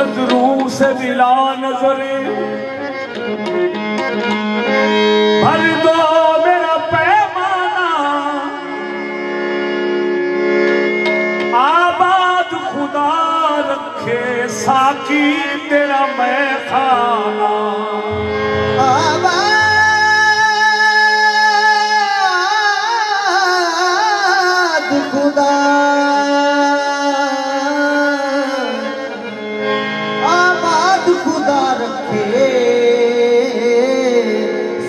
नजरों से मिला नजरे भर दो मेरा पैमाना, आबाद खुदा रखे साकी तेरा मैं खाना। आबाद खुदा रखे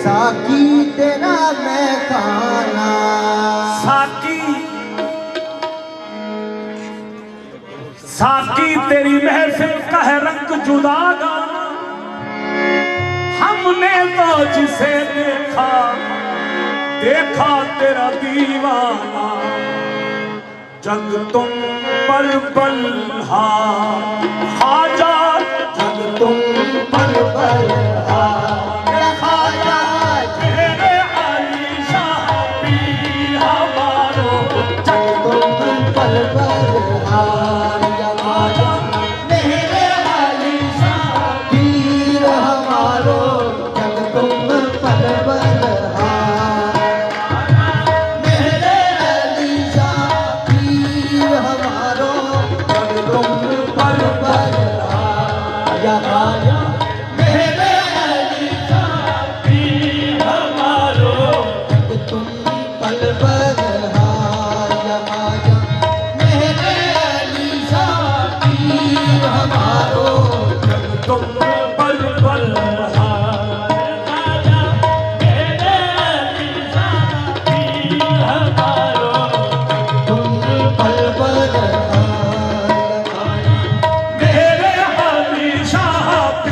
साकी तेरा मैं खाना। साकी तेरी महफिल का है रंग जुदा गाना। हमने तो जिसे देखा तेरा दीवाना। जग तुम पर बल्हा खाजा, जग तुम पर बल्हा खाजा, तेरे आलीशान पीर हमारो। जग तुम पर बल्हा मेरे आलीशान पीर हमारो। जग तुम पर बल्हा मेरे आलीशान पीर हमारो। जग तुम पर बल्हा आया मेरे आलीशान पीर हमारो। जग तुम पर बल्हा आया मेरे आलीशान पीर हमारो। जग तुम पर बल्हा आया मेरे आलीशान पीर हमारो। तुम पर बल्हा मेरे आलीशान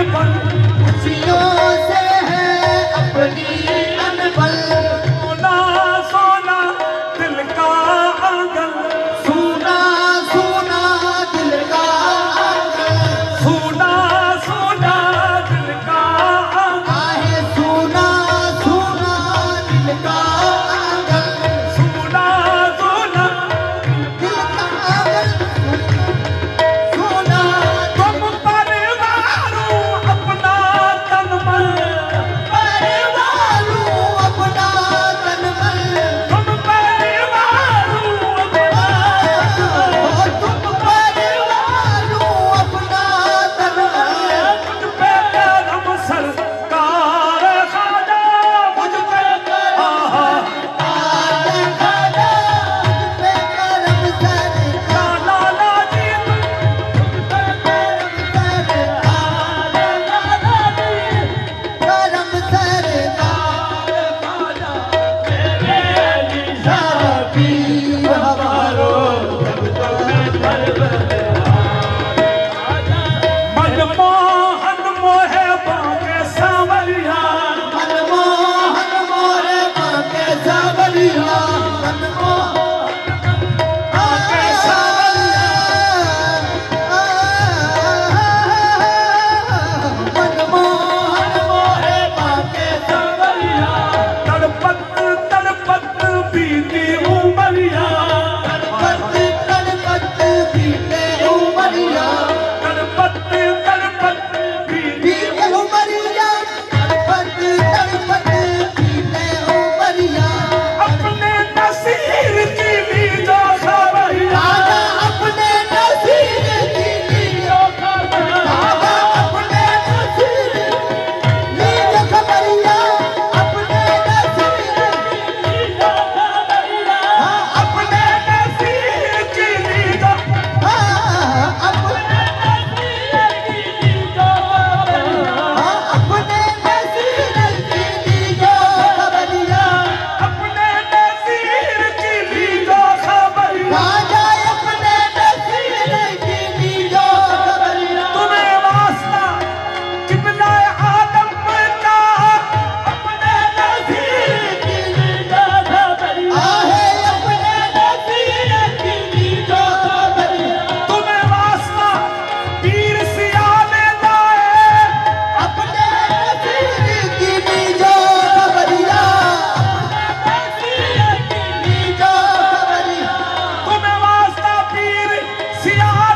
अनबन खुशियों से है अपनी अनबल सोना सोना दिल का आंगन सोना सोना दिल का आंगन सोना सोना दिल का आंगन आहे सोना सोना दिल का आंगन सोना सोना दिल का आंगन सोना तुम परिवारों अपना तन मन परिवारों अपना तन मन तुम परिवारों अपना तुम परिवारों अपना तन मन मुझ पे करम सरकार खाजा मुझ पे आहा आजा खाजा पे करम सरकार लाला जी करम सरकार पीर हमारो मनमोहन मोहे बाके सावरिया मनमोहन मोरे बाके सावरिया मनमोहन बाके सावरिया मनमोहन मोरे बाके सावरिया तड़पत तड़पत बीती उमरिया तड़पत बीते उमरिया तड़पत तड़पत बीती बीते उमरिया तड़पत बीते उमरिया अपने नसीर की लीजो खबरिया राजा अपने नसीब की लीजो राजा अपने नसीब लीजो खबरिया अपने नसीब हाँ अपने नसीर की लीजो हाँ अपने हाँ अपने नसीब की लीजो खबरिया अपने नसीर की लीजो खबरिया राजा अपने नसीब की लीजो खबरिया तुम्हें वास्ता किबला आलम का अपने नसीर की लीजो खबरिया आहे अपने नसीब की लीजो खबरिया तुम्हें वास्ता पीर सियाने लाए अपने नसीब की लीजो खबरिया लीजो खबरिया तुम्हें वास्ता पीर सियाने